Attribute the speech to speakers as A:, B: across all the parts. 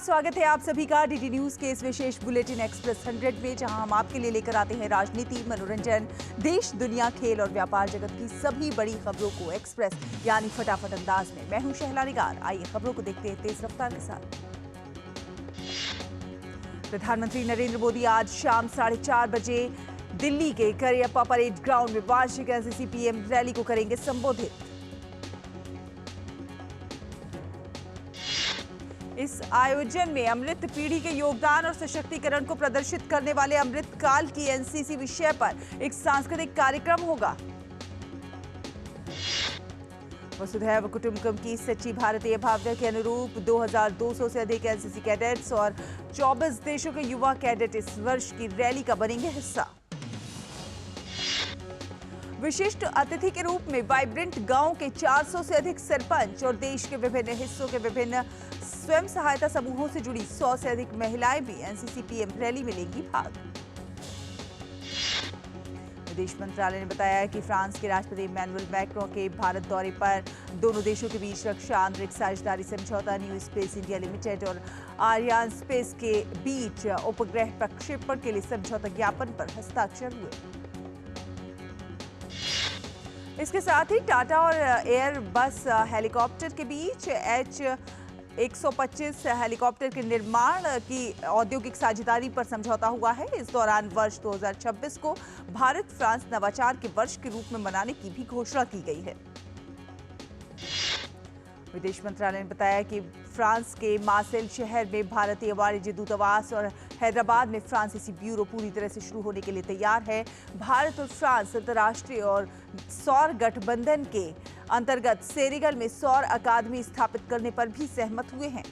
A: स्वागत है आप सभी का डीडी न्यूज के इस विशेष बुलेटिन एक्सप्रेस 100 में, जहां हम आपके लिए लेकर आते हैं राजनीति, मनोरंजन, देश, दुनिया, खेल और व्यापार जगत की सभी बड़ी खबरों को एक्सप्रेस यानी फटाफट अंदाज में। मैं हूं शहला निगार। आइए खबरों को देखते हैं तेज रफ्तार के साथ। प्रधानमंत्री नरेंद्र मोदी आज शाम 4:30 बजे दिल्ली के करियप्पा परेड ग्राउंड में वार्षिक एनसीसी पीएम रैली को करेंगे संबोधित। इस आयोजन में अमृत पीढ़ी के योगदान और सशक्तिकरण को प्रदर्शित करने वाले अमृत काल की एनसीसी विषय पर एक सांस्कृतिक कार्यक्रम होगा। वसुधैव कुटुंबकम की सच्ची भारतीय भावना के अनुरूप 2200 से अधिक एनसीसी कैडेट्स और 24 देशों के युवा कैडेट इस वर्ष की रैली का बनेंगे हिस्सा। विशिष्ट अतिथि के रूप में वाइब्रेंट गांव के 400 से अधिक सरपंच और देश के विभिन्न हिस्सों के विभिन्न स्वयं सहायता समूहों से जुड़ी 100 से अधिक महिलाएं भी एनसीसी पीएम रैली में लेंगी भाग। विदेश मंत्रालय ने बताया कि फ्रांस के राष्ट्रपति इमैनुअल मैक्रों के भारत दौरे पर दोनों देशों के बीच रक्षा आंतरिक साझेदारी समझौता, न्यू स्पेस इंडिया लिमिटेड और आर्यान स्पेस के बीच उपग्रह प्रक्षेपण के लिए समझौता ज्ञापन पर हस्ताक्षर हुए। इसके साथ ही टाटा और एयरबस हेलीकॉप्टर के बीच H125 हेलीकॉप्टर के निर्माण की औद्योगिक साझेदारी पर समझौता हुआ है। इस दौरान वर्ष 2026 को भारत फ्रांस नवाचार के वर्ष के रूप में मनाने की भी घोषणा की गई है। विदेश मंत्रालय ने बताया कि फ्रांस के मार्सेल शहर में भारतीय वाणिज्य दूतावास और हैदराबाद में फ्रांसीसी ब्यूरो पूरी तरह से शुरू होने के लिए तैयार है। भारत और फ्रांस अंतर्राष्ट्रीय और सौर गठबंधन के अंतर्गत सेनेगल में सौर अकादमी स्थापित करने पर भी सहमत हुए हैं।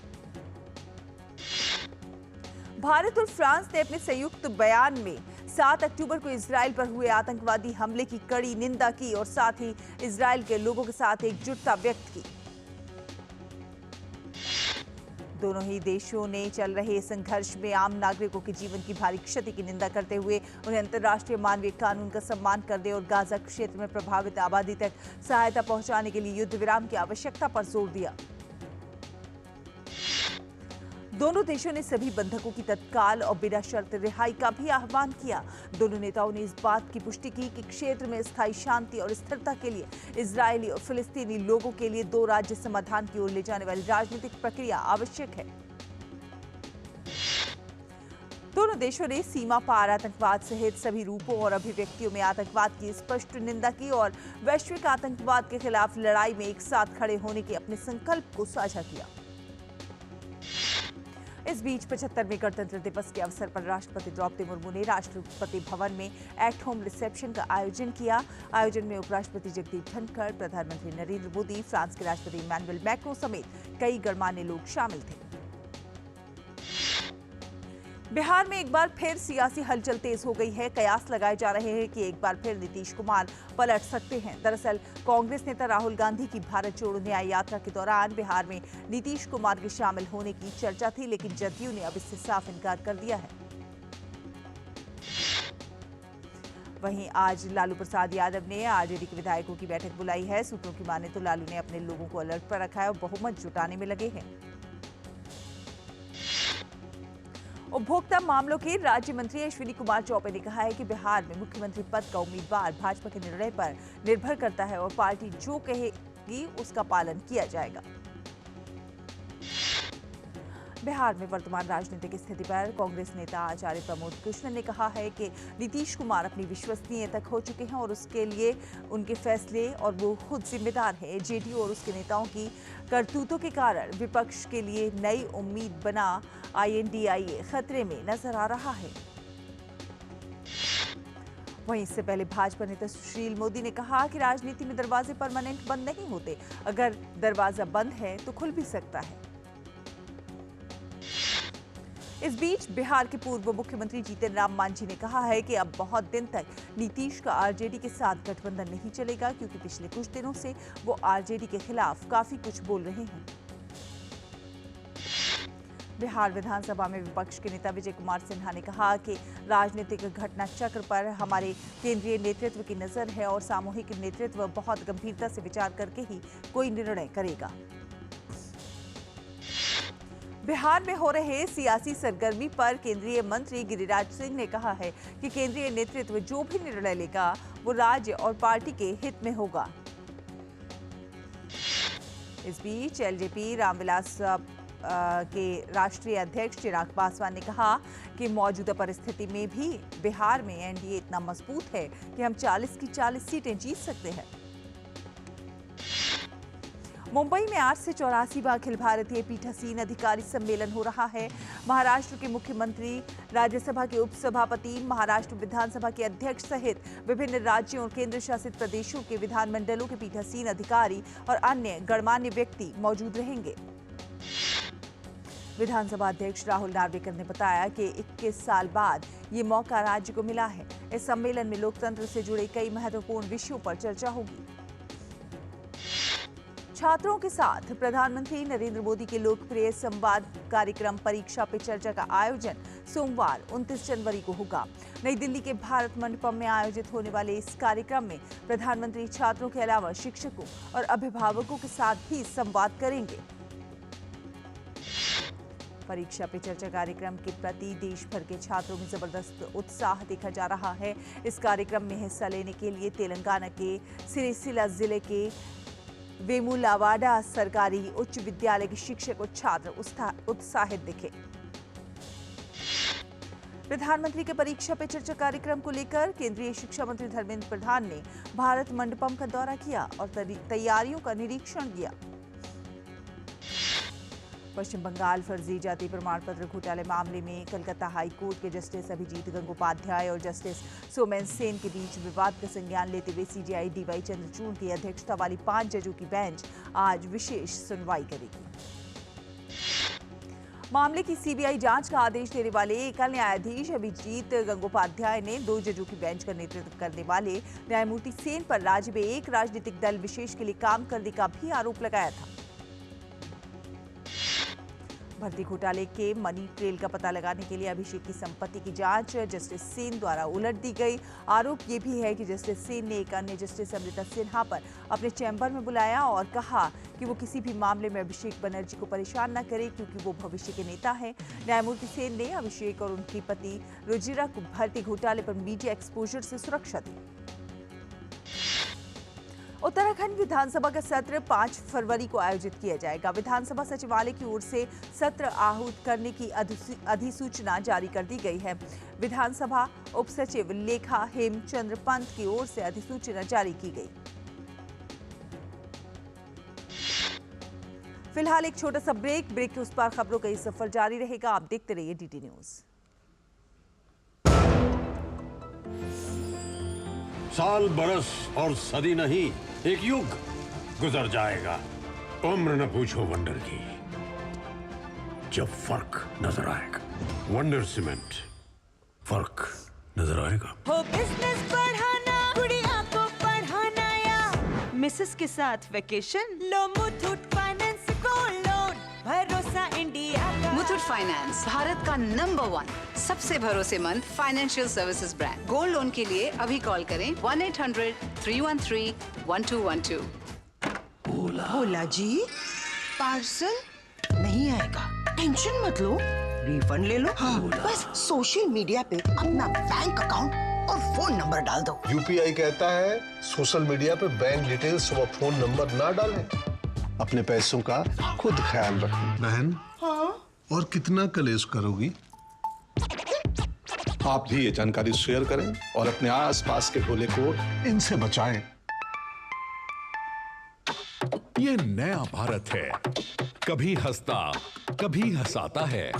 A: भारत और फ्रांस ने अपने संयुक्त बयान में 7 अक्टूबर को इजरायल पर हुए आतंकवादी हमले की कड़ी निंदा की और साथ ही इजरायल के लोगों के साथ एकजुटता व्यक्त की। दोनों ही देशों ने चल रहे संघर्ष में आम नागरिकों के जीवन की भारी क्षति की निंदा करते हुए उन्हें अंतर्राष्ट्रीय मानवीय कानून का सम्मान करने और गाजा क्षेत्र में प्रभावित आबादी तक सहायता पहुंचाने के लिए युद्ध विराम की आवश्यकता पर जोर दिया। दोनों देशों ने सभी बंधकों की तत्काल और बिना शर्त रिहाई का भी आह्वान किया। दोनों नेताओं ने इस बात की पुष्टि की कि क्षेत्र में स्थायी शांति और स्थिरता के लिए इजरायली और फिलिस्तीनी लोगों के लिए 2 राज्य समाधान की ओर ले जाने वाली राजनीतिक प्रक्रिया आवश्यक है। दोनों देशों ने सीमा पार आतंकवाद सहित सभी रूपों और अभिव्यक्तियों में आतंकवाद की स्पष्ट निंदा की और वैश्विक आतंकवाद के खिलाफ लड़ाई में एक साथ खड़े होने के अपने संकल्प को साझा किया। इस बीच 75वें गणतंत्र दिवस के अवसर पर राष्ट्रपति द्रौपदी मुर्मू ने राष्ट्रपति भवन में एट होम रिसेप्शन का आयोजन किया। आयोजन में उपराष्ट्रपति जगदीप धनखड़, प्रधानमंत्री नरेंद्र मोदी, फ्रांस के राष्ट्रपति इमैनुअल मैक्रों समेत कई गणमान्य लोग शामिल थे। बिहार में एक बार फिर सियासी हलचल तेज हो गई है। कयास लगाए जा रहे हैं कि एक बार फिर नीतीश कुमार पलट सकते हैं। दरअसल कांग्रेस नेता राहुल गांधी की भारत जोड़ो न्याय यात्रा के दौरान बिहार में नीतीश कुमार के शामिल होने की चर्चा थी, लेकिन जदयू ने अब इससे साफ इनकार कर दिया है। वहीं आज लालू प्रसाद यादव ने आरजेडी के विधायकों की बैठक बुलाई है। सूत्रों की माने तो लालू ने अपने लोगों को अलर्ट पर रखा है और बहुमत जुटाने में लगे हैं। उपभोक्ता मामलों के राज्य मंत्री अश्विनी कुमार चौबे ने कहा है कि बिहार में मुख्यमंत्री पद का उम्मीदवार भाजपा के निर्णय पर निर्भर करता है और पार्टी जो कहेगी उसका पालन किया जाएगा। बिहार में वर्तमान राजनीतिक स्थिति पर कांग्रेस नेता आचार्य प्रमोद कृष्ण ने कहा है कि नीतीश कुमार अपनी विश्वसनीयता खो चुके हैं और उसके लिए उनके फैसले और वो खुद जिम्मेदार है। जेडीयू और उसके नेताओं की करतूतों के कारण विपक्ष के लिए नई उम्मीद बना INDIA खतरे में नजर आ रहा है। वहीं इससे पहले भाजपा नेता सुशील मोदी ने कहा कि राजनीति में दरवाजे परमानेंट बंद नहीं होते, अगर दरवाजा बंद है तो खुल भी सकता है। इस बीच बिहार के पूर्व मुख्यमंत्री जीतन राम मांझी ने कहा है कि अब बहुत दिन तक नीतीश का आरजेडी के साथ गठबंधन नहीं चलेगा, क्योंकि पिछले कुछ दिनों से वो आरजेडी के खिलाफ काफी कुछ बोल रहे हैं। बिहार विधानसभा में विपक्ष के नेता विजय कुमार सिन्हा ने कहा कि राजनीतिक घटना चक्र पर हमारे केंद्रीय नेतृत्व की नजर है और सामूहिक नेतृत्व बहुत गंभीरता से विचार करके ही कोई निर्णय करेगा। बिहार में हो रहे सियासी सरगर्मी पर केंद्रीय मंत्री गिरिराज सिंह ने कहा है कि केंद्रीय नेतृत्व जो भी निर्णय लेगा वो राज्य और पार्टी के हित में होगा। इस बीच एलजेपी रामविलास के राष्ट्रीय अध्यक्ष चिराग पासवान ने कहा कि मौजूदा परिस्थिति में भी बिहार में एनडीए इतना मजबूत है कि हम 40 की 40 सीटें जीत सकते हैं। मुंबई में 8 से 84वां अखिल भारतीय पीठासीन अधिकारी सम्मेलन हो रहा है। महाराष्ट्र के मुख्यमंत्री, राज्यसभा के उपसभापति, महाराष्ट्र विधानसभा के अध्यक्ष सहित विभिन्न राज्यों और केंद्र शासित प्रदेशों के विधानमंडलों के पीठासीन अधिकारी और अन्य गणमान्य व्यक्ति मौजूद रहेंगे। विधानसभा अध्यक्ष राहुल नार्वेकर ने बताया कि 21 साल बाद ये मौका राज्य को मिला है। इस सम्मेलन में लोकतंत्र से जुड़े कई महत्वपूर्ण विषयों पर चर्चा होगी। छात्रों के साथ प्रधानमंत्री नरेंद्र मोदी के लोकप्रिय संवाद कार्यक्रम परीक्षा पे चर्चा का आयोजन सोमवार 29 जनवरी को होगा। नई दिल्ली के भारत मंडपम में आयोजित होने वाले इस कार्यक्रम में प्रधानमंत्री छात्रों के अलावा शिक्षकों और अभिभावकों के साथ भी संवाद करेंगे। परीक्षा पे चर्चा कार्यक्रम के प्रति देश भर के छात्रों में जबरदस्त उत्साह देखा जा रहा है। इस कार्यक्रम में हिस्सा लेने के लिए तेलंगाना के सिरिसिला जिले के वेमुलावाडा सरकारी उच्च विद्यालय के शिक्षक और छात्र उत्साहित दिखे। प्रधानमंत्री के परीक्षा पे चर्चा कार्यक्रम को लेकर केंद्रीय शिक्षा मंत्री धर्मेंद्र प्रधान ने भारत मंडपम का दौरा किया और तैयारियों का निरीक्षण किया। पश्चिम बंगाल फर्जी जाति प्रमाण पत्र घोटाले मामले में कलकत्ता हाई कोर्ट के जस्टिस अभिजीत गंगोपाध्याय और जस्टिस सोमेन सेन के बीच विवाद का संज्ञान लेते हुए सीजेआई डीवाई चंद्रचूड़ की अध्यक्षता वाली 5 जजों की बेंच आज विशेष सुनवाई करेगी। मामले की सीबीआई जांच का आदेश देने वाले एकल न्यायाधीश अभिजीत गंगोपाध्याय ने 2 जजों की बेंच का नेतृत्व करने वाले न्यायमूर्ति सेन पर राज्य में एक राजनीतिक दल विशेष के लिए काम करने का भी आरोप लगाया था। भर्ती घोटाले के मनी ट्रेल का पता लगाने के लिए अभिषेक की संपत्ति की जांच जस्टिस सेन द्वारा उलट दी गई। आरोप ये भी है कि जस्टिस सेन ने एक अन्य जस्टिस अमृता सिन्हा पर अपने चैम्बर में बुलाया और कहा कि वो किसी भी मामले में अभिषेक बनर्जी को परेशान न करे क्योंकि वो भविष्य के नेता हैं। न्यायमूर्ति सेन ने अभिषेक और उनकी पति रुजिरा को भर्ती घोटाले पर मीडिया एक्सपोजर से सुरक्षा दी। उत्तराखंड विधानसभा का सत्र 5 फरवरी को आयोजित किया जाएगा। विधानसभा सचिवालय की ओर से सत्र आहूत करने की अधिसूचना जारी कर दी गई है। विधानसभा उप सचिव लेखा हेमचंद्र पंत की ओर से अधिसूचना जारी की गई। फिलहाल एक छोटा सा ब्रेक के उस पार खबरों का ये सफर जारी रहेगा। आप देखते रहिए डीटी न्यूज।
B: साल, बरस और सदी नहीं, एक युग गुजर जाएगा। उम्र न पूछो वंडर की, जब फर्क नजर आएगा। वंडर सीमेंट, फर्क नजर आएगा।
C: हो बिजनेस बढ़ाना, गुड़िया को पढ़ाना या मिसेस के साथ वेकेशन, लो मुथूट फाइनेंस गोल्ड लोन, भरोसा इंडिया का।
D: मुथूट फाइनेंस भारत का नंबर 1 सबसे भरोसेमंद financial services brand. Gold loan के लिए अभी कॉल करें 1-800-313-1212।
E: भोला जी, पार्सल नहीं आएगा, टेंशन मत लो, रिफंड ले लो। हाँ, बस सोशल मीडिया पे अपना बैंक अकाउंट और फोन नंबर डाल दो।
F: यूपीआई कहता है सोशल मीडिया पे बैंक डिटेल्स व फोन नंबर ना डालें। अपने पैसों का खुद ख्याल रखें।
G: बहन,
E: हाँ?
G: और कितना कलेश करोगी?
F: आप भी ये जानकारी शेयर करें और अपने आसपास के भोले को इनसे बचाएं।
H: ये नया भारत है, कभी हंसता कभी हंसाता है,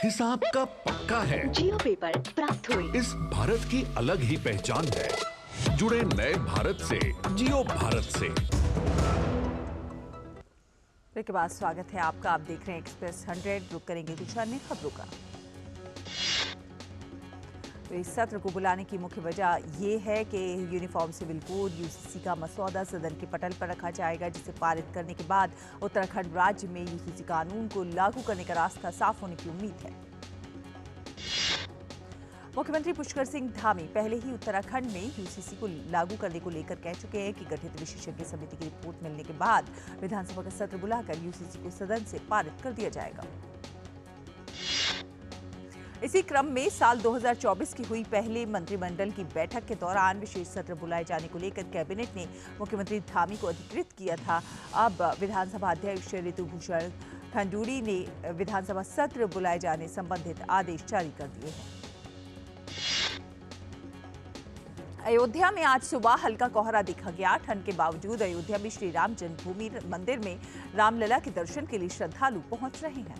H: हिसाब का पक्का है।
I: जियो पेपर प्राप्त हुई।
H: इस भारत की अलग ही पहचान है। जुड़े नए भारत से, जियो भारत से।
A: के बाद स्वागत है आपका। आप देख रहे हैं एक्सप्रेस 100। रुक करेंगे कुछ अन्य खबरों का। तो इस सत्र को बुलाने की मुख्य वजह ये है कि यूनिफॉर्म सिविल कोड यूसीसी का मसौदा सदन के पटल पर रखा जाएगा, जिसे पारित करने के बाद उत्तराखंड राज्य में यूसीसी कानून को लागू करने का रास्ता साफ होने की उम्मीद है। मुख्यमंत्री पुष्कर सिंह धामी पहले ही उत्तराखंड में यूसीसी को लागू करने को लेकर कह चुके हैं कि गठित विशेषज्ञ समिति की रिपोर्ट मिलने के बाद विधानसभा का सत्र बुलाकर यूसीसी को सदन से पारित कर दिया जाएगा। इसी क्रम में साल 2024 की हुई पहले मंत्रिमंडल की बैठक के दौरान विशेष सत्र बुलाए जाने को लेकर कैबिनेट ने मुख्यमंत्री धामी को अधिकृत किया था। अब विधानसभा अध्यक्ष ऋतुभूषण खंडूरी ने विधानसभा सत्र बुलाए जाने संबंधित आदेश जारी कर दिए हैं। अयोध्या में आज सुबह हल्का कोहरा देखा गया। ठंड के बावजूद अयोध्या में श्री राम जन्मभूमि मंदिर में रामलला के दर्शन के लिए श्रद्धालु पहुंच रहे हैं।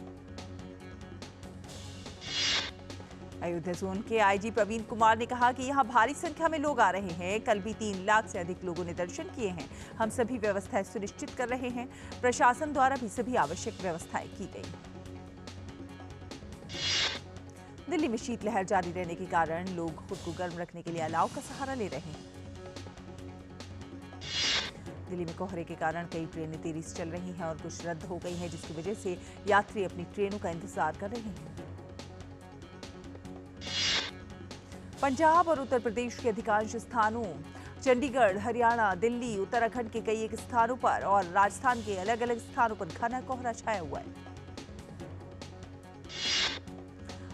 A: अयोध्या जोन के आईजी प्रवीण कुमार ने कहा कि यहां भारी संख्या में लोग आ रहे हैं। कल भी 3 लाख से अधिक लोगों ने दर्शन किए हैं। हम सभी व्यवस्थाएं सुनिश्चित कर रहे हैं। प्रशासन द्वारा भी सभी आवश्यक व्यवस्थाएं की गई। दिल्ली में शीतलहर जारी रहने के कारण लोग खुद को गर्म रखने के लिए अलाव का सहारा ले रहे हैं। दिल्ली में कोहरे के कारण कई ट्रेनें तेजी से चल रही हैं और कुछ रद्द हो गई हैं, जिसकी वजह से यात्री अपनी ट्रेनों का इंतजार कर रहे हैं। पंजाब और उत्तर प्रदेश के अधिकांश स्थानों, चंडीगढ़, हरियाणा, दिल्ली, उत्तराखंड के कई एक स्थानों पर और राजस्थान के अलग अलग स्थानों पर घना कोहरा छाया हुआ है।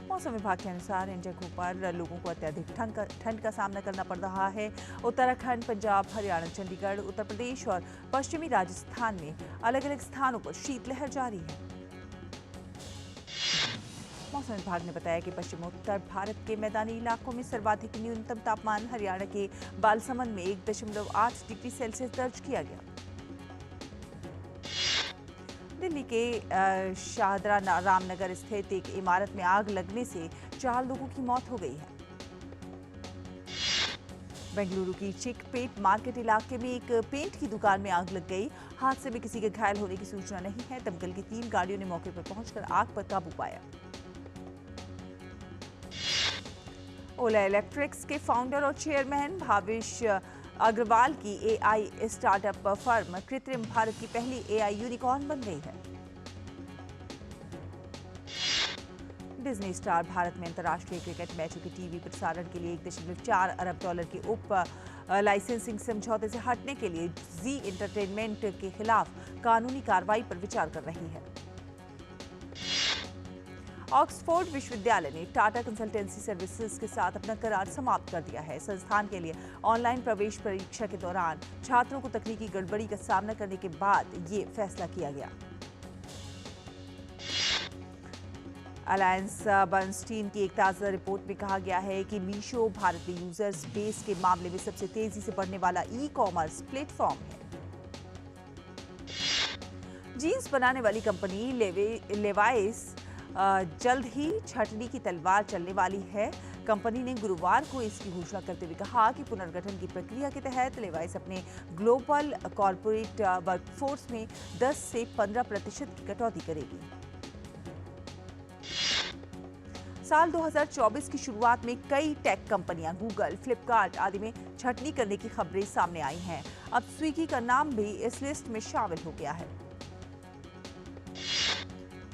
A: मौसम विभाग के अनुसार इन जगहों पर लोगों को अत्यधिक ठंड का सामना करना पड़ रहा है। उत्तराखंड, पंजाब, हरियाणा, चंडीगढ़, उत्तर प्रदेश और पश्चिमी राजस्थान में अलग अलग स्थानों पर शीतलहर जारी है। मौसम विभाग ने बताया कि पश्चिमोत्तर भारत के मैदानी इलाकों में सर्वाधिक न्यूनतम तापमान हरियाणा के बालसमंद में 1.8 डिग्री सेल्सियस दर्ज किया गया। दिल्ली के शाहदरा रामनगर स्थित एक इमारत में आग लगने से 4 लोगों की मौत हो गई है। बेंगलुरु की चिकपेट मार्केट इलाके में एक पेंट की दुकान में आग लग गई। हादसे में किसी के घायल होने की सूचना नहीं है। दमकल की 3 गाड़ियों ने मौके पर पहुंचकर आग पर काबू पाया। ओला इलेक्ट्रिक्स के फाउंडर और चेयरमैन भावेश अग्रवाल की एआई स्टार्टअप फर्म कृत्रिम भारत की पहली एआई यूनिकॉर्न बन गई है। डिज्नी स्टार भारत में अंतर्राष्ट्रीय क्रिकेट मैचों के टीवी प्रसारण के लिए 1.4 अरब डॉलर के उप लाइसेंसिंग समझौते से हटने के लिए जी एंटरटेनमेंट के खिलाफ कानूनी कार्रवाई पर विचार कर रही है। ऑक्सफोर्ड विश्वविद्यालय ने टाटा कंसल्टेंसी सर्विसेज के साथ अपना करार समाप्त कर दिया है। संस्थान के लिए ऑनलाइन प्रवेश परीक्षा के दौरान छात्रों को तकनीकी गड़बड़ी का सामना करने के बाद ये फैसला किया गया। अलायंस बर्नस्टीन की एक ताज़ा रिपोर्ट में कहा गया है कि मीशो भारत में यूजर्स बेस के मामले में सबसे तेजी से बढ़ने वाला ई-कॉमर्स प्लेटफॉर्म है। जीन्स बनाने वाली कंपनी लेवाइस जल्द ही छटनी की तलवार चलने वाली है। कंपनी ने गुरुवार को इसकी घोषणा करते हुए कहा कि पुनर्गठन की प्रक्रिया के तहत लेवाइस अपने ग्लोबल कॉर्पोरेट वर्कफोर्स में 10 से 15% की कटौती करेगी। साल 2024 की शुरुआत में कई टेक कंपनियां गूगल, फ्लिपकार्ट आदि में छटनी करने की खबरें सामने आई हैं। अब स्विगी का नाम भी इस लिस्ट में शामिल हो गया है।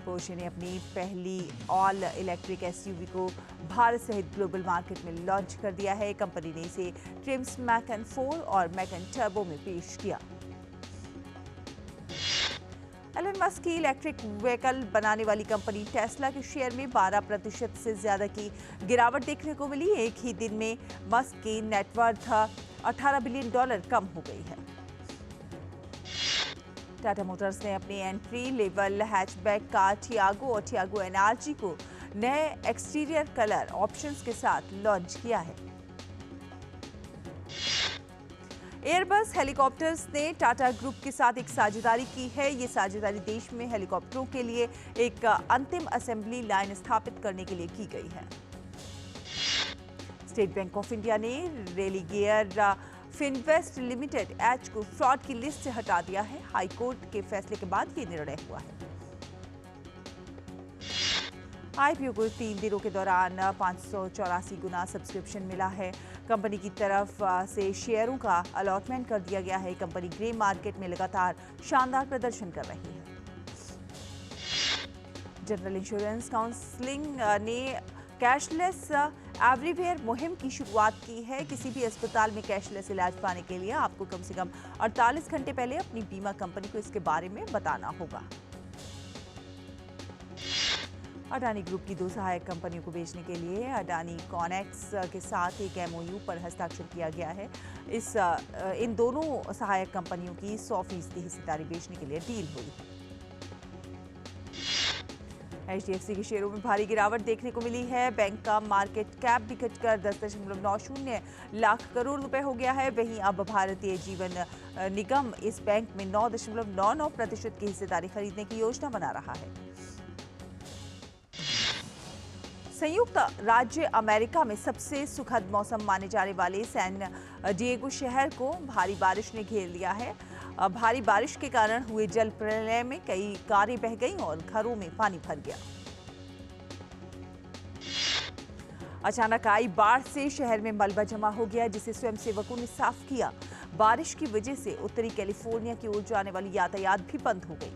A: पोर्शे ने अपनी पहली ऑल इलेक्ट्रिक एसयूवी को भारत सहित ग्लोबल मार्केट में लॉन्च कर दिया है। कंपनी ने इसे ट्रिम्स मैकन 4 और मैकन टर्बो में पेश किया। एलन मस्क की इलेक्ट्रिक व्हीकल बनाने वाली कंपनी टेस्ला के शेयर में 12% से ज्यादा की गिरावट देखने को मिली। एक ही दिन में मस्क की नेटवर्थ $18 बिलियन कम हो गई है। टाटा मोटर्स ने अपनी entry level hatchback car Tiago और टियागो एनआरजी को नए एक्सटीरियर कलर ऑप्शंस के साथ लॉन्च किया है। एयरबस हेलीकॉप्टर्स ने टाटा ग्रुप के साथ एक साझेदारी की है। ये साझेदारी देश में हेलीकॉप्टरों के लिए एक अंतिम असेंबली लाइन स्थापित करने के लिए की गई है। स्टेट बैंक ऑफ इंडिया ने रेलिगेयर फिनवेस्ट लिमिटेड एच को फ्रॉड की लिस्ट से हटा दिया है। हाईकोर्ट के फैसले के बाद ये निर्णय हुआ है। आईपीओ को 3 दिनों के दौरान 584 गुना सब्सक्रिप्शन मिला है। कंपनी की तरफ से शेयरों का अलॉटमेंट कर दिया गया है। कंपनी ग्रे मार्केट में लगातार शानदार प्रदर्शन कर रही है। जनरल इंश्योरेंस काउंसिलिंग ने कैशलेस एवरीवेयर मुहिम की शुरुआत की है। किसी भी अस्पताल में कैशलेस इलाज पाने के लिए आपको कम से कम 48 घंटे पहले अपनी बीमा कंपनी को इसके बारे में बताना होगा। अडानी ग्रुप की 2 सहायक कंपनियों को बेचने के लिए अडानी कॉनेक्स के साथ एक MOU पर हस्ताक्षर किया गया है। इन दोनों सहायक कंपनियों की 100% हिस्सेदारी बेचने के लिए डील हुई। HDFC के शेयरों में भारी गिरावट देखने को मिली है। बैंक का मार्केट कैप भी घटकर 10.90 लाख करोड़ रुपए हो गया है। वहीं अब भारतीय जीवन निगम इस बैंक में 9.99% की हिस्सेदारी खरीदने की योजना बना रहा है। संयुक्त राज्य अमेरिका में सबसे सुखद मौसम माने जाने वाले सैन डिएगो शहर को भारी बारिश ने घेर लिया है। भारी बारिश के कारण हुए जल प्रलय में कई कारें बह गईं और घरों में पानी भर गया। अचानक आई बाढ़ से शहर में मलबा जमा हो गया, जिसे स्वयंसेवकों ने साफ किया। बारिश की वजह से उत्तरी कैलिफोर्निया की ओर जाने वाली यातायात भी बंद हो गई।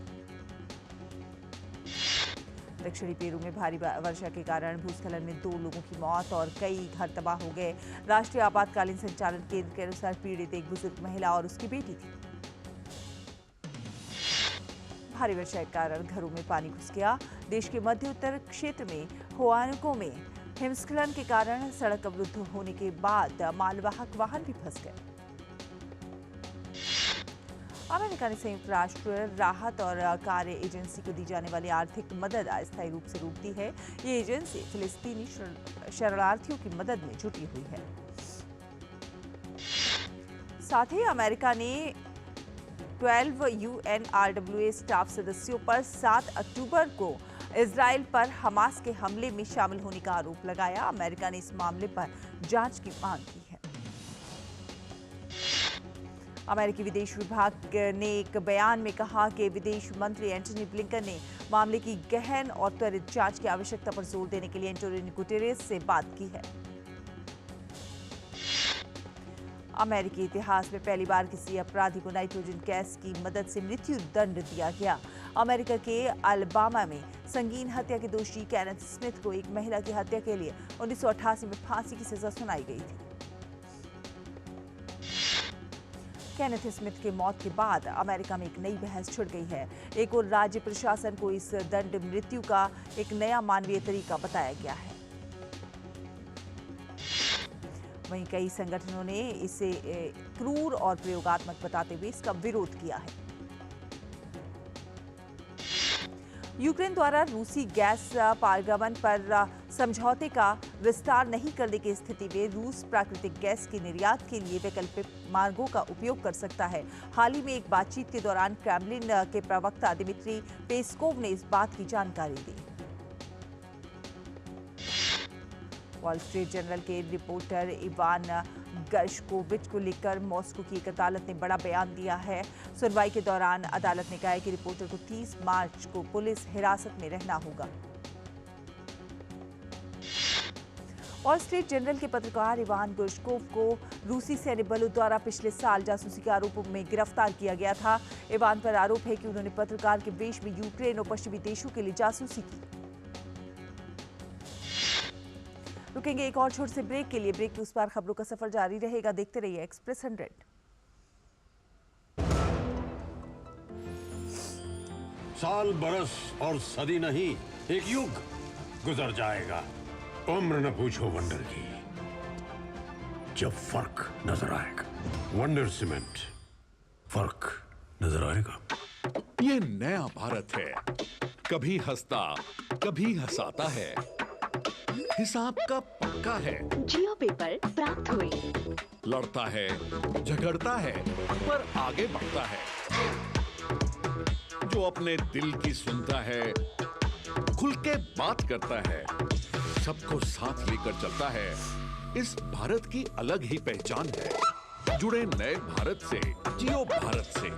A: दक्षिणी पेरू में भारी वर्षा के कारण भूस्खलन में 2 लोगों की मौत और कई घर तबाह हो गए। राष्ट्रीय आपातकालीन संचालन केंद्र के अनुसार पीड़ित एक बुजुर्ग महिला और उसकी बेटी थी। भारी वर्षा के कारण घरों में पानी घुस गया। देश के मध्य उत्तर क्षेत्र में हुआनुको में हिमस्खलन के कारण सड़क अवरुद्ध होने के बाद मालवाहक वाहन भी फंस गए। अमेरिका ने संयुक्त राष्ट्र राहत और कार्य एजेंसी को दी जाने वाली आर्थिक मदद अस्थायी रूप से रोक दी है। ये एजेंसी फिलिस्तीनी शरणार्थियों की मदद में जुटी हुई है। साथ ही अमेरिका ने 12 UNRWA स्टाफ सदस्यों पर 7 अक्टूबर को इजराइल पर हमास के हमले में शामिल होने का आरोप लगाया। अमेरिका ने इस मामले पर जांच की मांग की है। अमेरिकी विदेश विभाग ने एक बयान में कहा कि विदेश मंत्री एंटनी ब्लिंकन ने मामले की गहन और त्वरित जांच की आवश्यकता पर जोर देने के लिए एंटोनियो गुटेरेस से बात की है। अमेरिकी इतिहास में पहली बार किसी अपराधी को नाइट्रोजन गैस की मदद से मृत्यु दंड दिया गया। अमेरिका के अलाबामा में संगीन हत्या के दोषी केनेथ स्मिथ को एक महिला की हत्या के लिए 1988 में फांसी की सजा सुनाई गई थी। केनेथ स्मिथ के मौत के बाद अमेरिका में एक नई बहस छिड़ गई है। एक और राज्य प्रशासन को इस दंड मृत्यु का एक नया मानवीय तरीका बताया गया है। वहीं कई संगठनों ने इसे क्रूर और प्रयोगात्मक बताते हुए इसका विरोध किया है। यूक्रेन द्वारा रूसी गैस पारगमन पर समझौते का विस्तार नहीं करने की स्थिति में रूस प्राकृतिक गैस के निर्यात के लिए वैकल्पिक मार्गों का उपयोग कर सकता है। हाल ही में एक बातचीत के दौरान क्रेमलिन के प्रवक्ता दिमित्री पेस्कोव ने इस बात की जानकारी दी। वॉल स्ट्रीट जर्नल के रिपोर्टर इवान गर्शकोविच को लेकर मॉस्को की एक अदालत ने बड़ा बयान दिया है। सुनवाई के दौरान अदालत ने कहा है कि रिपोर्टर को 30 मार्च को पुलिस हिरासत में रहना होगा। वॉल स्ट्रीट जर्नल के पत्रकार इवान गर्शकोव को रूसी सैन्य बलों द्वारा पिछले साल जासूसी के आरोपों में गिरफ्तार किया गया था। इवान पर आरोप है कि उन्होंने पत्रकार के वेश में यूक्रेन और पश्चिमी देशों के लिए जासूसी की। रुकेंगे एक और छोटे से ब्रेक के लिए। ब्रेक के उस पार खबरों का सफर जारी रहेगा। देखते रहिए एक्सप्रेस 100।
B: साल बरस और सदी नहीं, एक युग गुजर जाएगा। उम्र न पूछो वंडर की, जब फर्क नजर आएगा। वंडर सीमेंट, फर्क नजर आएगा।
H: ये नया भारत है, कभी हंसता कभी हंसाता है, हिसाब का पक्का है।
I: जियो पेपर प्राप्त हुए।
H: लड़ता है, झगड़ता है, पर आगे बढ़ता है। जो अपने दिल की सुनता है, खुल के बात करता है, सबको साथ लेकर चलता है। इस भारत की अलग ही पहचान है। जुड़े नए भारत से, जियो भारत से।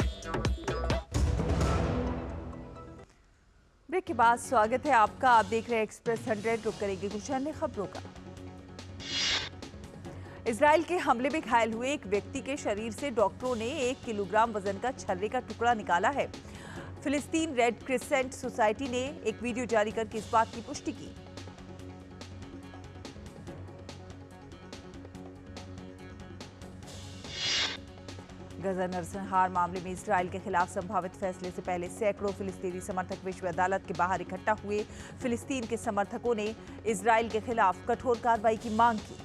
A: ब्रेक के बाद स्वागत है आपका। आप देख रहे हैं एक्सप्रेस 100। रुक करेंगे कुछ अन्य खबरों का। इजराइल के हमले में घायल हुए एक व्यक्ति के शरीर से डॉक्टरों ने 1 किलोग्राम वजन का छर्रे का टुकड़ा निकाला है। फिलिस्तीन रेड क्रिसेंट सोसाइटी ने एक वीडियो जारी करके इस बात की पुष्टि की। गजा नरसंहार मामले में इजराइल के खिलाफ संभावित फैसले से पहले सैकड़ों फिलिस्तीनी समर्थक विश्व अदालत के बाहर इकट्ठा हुए। फिलिस्तीन के समर्थकों ने इजराइल के खिलाफ कठोर कार्रवाई की मांग की।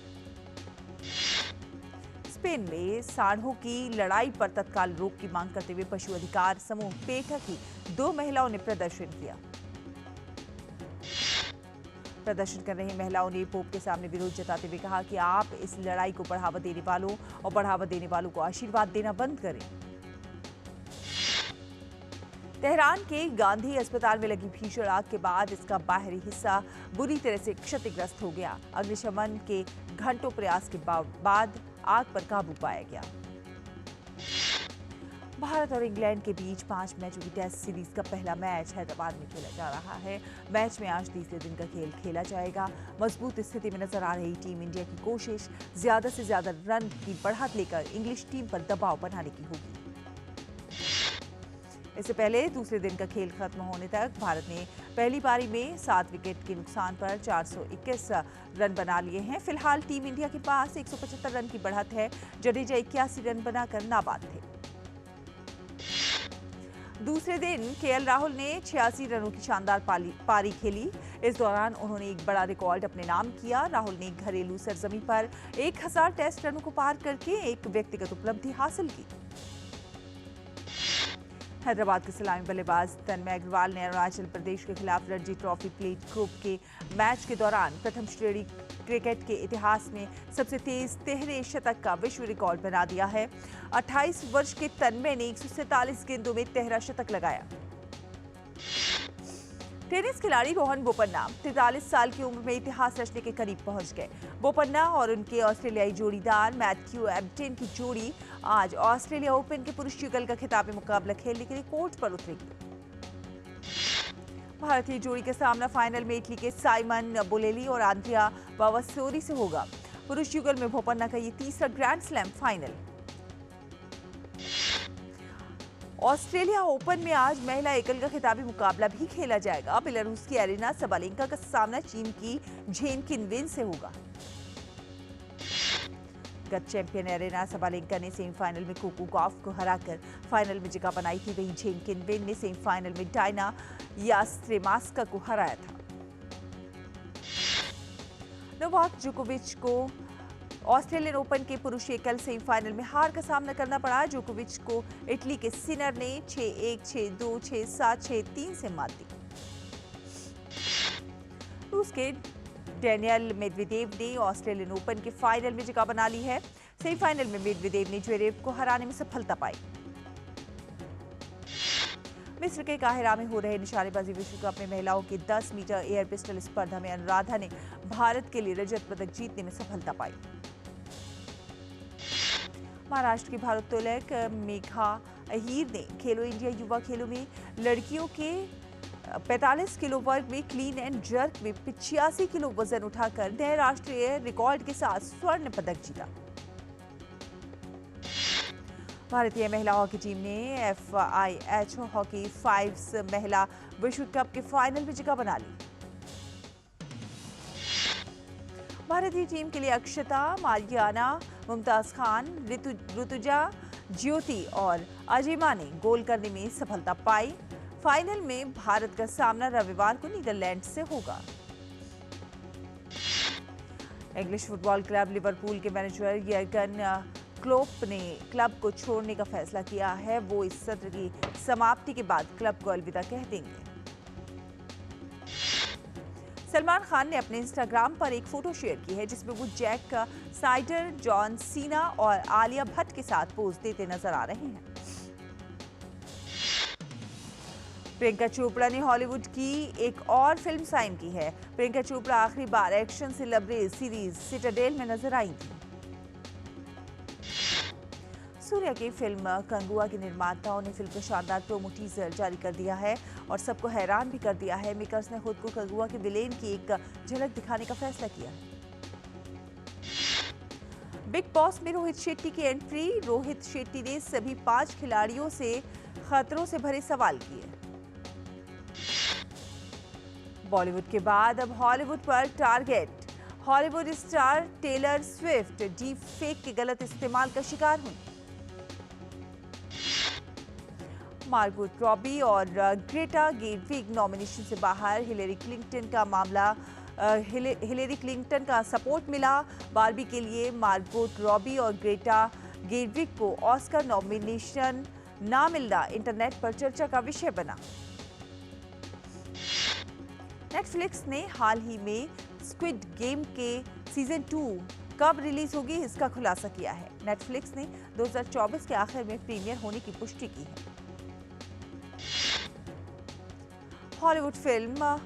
A: स्पेन में सांडों की लड़ाई पर तत्काल रोक की मांग करते हुए पशु अधिकार समूह पेटा की 2 महिलाओं ने प्रदर्शन किया। प्रदर्शन कर रही महिलाओं ने पोप के सामने विरोध जताते हुए कहा कि आप इस लड़ाई को बढ़ावा देने वालों और बढ़ावा देने वालों को आशीर्वाद देना बंद करें। तेहरान के गांधी अस्पताल में लगी भीषण आग के बाद इसका बाहरी हिस्सा बुरी तरह से क्षतिग्रस्त हो गया। अग्निशमन के घंटों प्रयास के बाद आग पर काबू पाया गया। भारत और इंग्लैंड के बीच 5 मैचों की टेस्ट सीरीज का पहला मैच हैदराबाद में खेला जा रहा है। मैच में आज तीसरे दिन का खेल खेला जाएगा। मजबूत स्थिति में नजर आ रही टीम इंडिया की कोशिश ज्यादा से ज्यादा रन की बढ़त लेकर इंग्लिश टीम पर दबाव बनाने की होगी। इससे पहले दूसरे दिन का खेल खत्म होने तक भारत ने पहली पारी में 7 विकेट के नुकसान पर 421 रन बना लिए हैं। फिलहाल टीम इंडिया के पास 175 रन की बढ़त है। जडेजा 81 रन बनाकर नाबाद थे। दूसरे दिन केएल राहुल ने 86 रनों की शानदार पारी खेली। इस दौरान उन्होंने एक बड़ा रिकॉर्ड अपने नाम किया। राहुल ने घरेलू सरजमी पर 1000 टेस्ट रनों को पार करके एक व्यक्तिगत उपलब्धि हासिल की। हैदराबाद के सलामी बल्लेबाज तन्मय अग्रवाल ने अरुणाचल प्रदेश के खिलाफ रणजी ट्रॉफी प्लेट ग्रुप के मैच के दौरान प्रथम श्रेणी क्रिकेट के इतिहास में सबसे तेज 13 शतक का विश्व रिकॉर्ड बना दिया है। 28 वर्ष के तन्मय ने 147 गेंदों में 13 शतक लगाया। टेनिस खिलाड़ी रोहन बोपन्ना 43 साल की उम्र में इतिहास रचने के करीब पहुंच गए। बोपन्ना और उनके ऑस्ट्रेलियाई जोड़ीदार मैथ्यू एबटन की जोड़ी आज ऑस्ट्रेलिया ओपन के पुरुष युगल का खिताबी मुकाबला खेलने के लिए कोर्ट पर उतरेगी। भारतीय जोड़ी का सामना फाइनल में इटली के साइमन बोलेली और आंद्रिया बावासोरी से होगा। पुरुष युगल में बोपन्ना का ये तीसरा grand slam final. Australia open में आज महिला एकल का खिताबी मुकाबला भी खेला जाएगा। बेलारूस की एरिना सबालेंका का सामना चीन की झेन किनविन से होगा। गत चैंपियन एरिना सबालेंका ने सेमीफाइनल में कोको गॉफ को हराकर फाइनल में जगह बनाई थी। वहीं झेन किनविन ने सेमीफाइनल में डायना यास्त्रेमास्का को हराया था। नोवाक जोकोविच को ऑस्ट्रेलियन ओपन के पुरुष एकल सेमीफाइनल में हार का सामना करना पड़ा। जोकोविच को इटली के सिनर ने 6-1, 6-2, 6-7, 6-3 से मात दी। रूस के डेनियल मेदवेदेव ने ऑस्ट्रेलियन ओपन के फाइनल में जगह बना ली है। सेमीफाइनल में मेदवेदेव ने ज्वेरेव को हराने में सफलता पाई। मिस्र के काहिरा में हो रहे निशानेबाजी विश्व कप में महिलाओं की 10 मीटर एयर पिस्टल स्पर्धा में अनुराधा ने भारत के लिए रजत पदक जीतने में सफलता पाई। महाराष्ट्र की भारोत्तोलक मेघा अहीर ने खेलो इंडिया युवा खेलों में लड़कियों के 45 किलो वर्ग में क्लीन एंड जर्क में 85 किलो वजन उठाकर नए राष्ट्रीय रिकॉर्ड के साथ स्वर्ण पदक जीता। भारतीय महिला हॉकी टीम ने FIH हॉकी 5 महिला विश्व कप के फाइनल में जगह बना ली। भारतीय टीम के लिए अक्षता, मारियाना, मुमताज खान, ऋतुजा, ज्योति और अजिमा ने गोल करने में सफलता पाई। फाइनल में भारत का सामना रविवार को नीदरलैंड से होगा। इंग्लिश फुटबॉल क्लब लिवरपूल के मैनेजर यर्गन क्लोप ने क्लब को छोड़ने का फैसला किया है। वो इस सत्र की समाप्ति के बाद क्लब को अलविदा कह देंगे। सलमान खान ने अपने इंस्टाग्राम पर एक फोटो शेयर की है जिसमें वो जैक साइडर, जॉन सीना और आलिया भट्ट के साथ पोज देते नजर आ रहे हैं। प्रियंका चोपड़ा ने हॉलीवुड की एक और फिल्म साइन की है। प्रियंका चोपड़ा आखिरी बार एक्शन से लबरेज सीरीज सिटाडेल में नजर आई थी। सूर्या की फिल्म कंगुआ के निर्माताओं ने फिल्म का शानदार प्रोमो टीजर जारी कर दिया है और सबको हैरान भी कर दिया है। मेकर्स ने खुद को कंगुआ के विलेन की एक झलक दिखाने का फैसला किया है। बिग बॉस में रोहित शेट्टी की एंट्री। रोहित शेट्टी ने सभी 5 खिलाड़ियों से खतरों से भरे सवाल किए। बॉलीवुड के बाद अब हॉलीवुड पर target. Hollywood star Taylor Swift deep fake के गलत इस्तेमाल का शिकार हुई। मार्गोट रॉबी और ग्रेटा गेटविग नॉमिनेशन से बाहर। हिलेरी क्लिंटन का सपोर्ट मिला। बारबी के लिए मार्गोट रॉबी और ग्रेटा गेटविग को ऑस्कर नॉमिनेशन ना मिलना इंटरनेट पर चर्चा का विषय बना। नेटफ्लिक्स ने हाल ही में स्क्विड गेम के सीजन 2 कब रिलीज होगी इसका खुलासा किया है। नेटफ्लिक्स ने 2024 के आखिर में प्रीमियर होने की पुष्टि की है। Hollywood film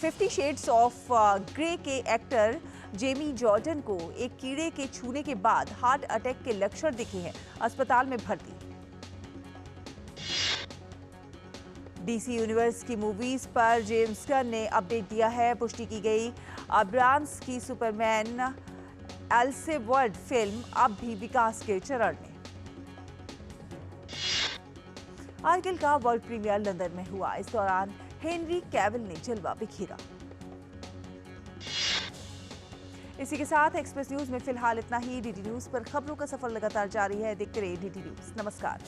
A: 50 shades of grey के एक्टर जेमी जॉर्डन को एक कीड़े के छूने के बाद हार्ट अटैक के लक्षण दिखे हैं, अस्पताल में भर्ती। डीसी यूनिवर्स की मूवीज पर जेम्स गन ने अपडेट दिया है। पुष्टि की गई अब्राम्स की सुपरमैन एल्सेवर्ड फिल्म अब भी विकास के चरण में। आर्किल का वर्ल्ड प्रीमियर लंदन में हुआ। इस दौरान हेनरी कैविल ने जलवा बिखेरा। इसी के साथ एक्सप्रेस न्यूज में फिलहाल इतना ही। डीडी न्यूज पर खबरों का सफर लगातार जारी है। देखते रहिए डीडी न्यूज। नमस्कार।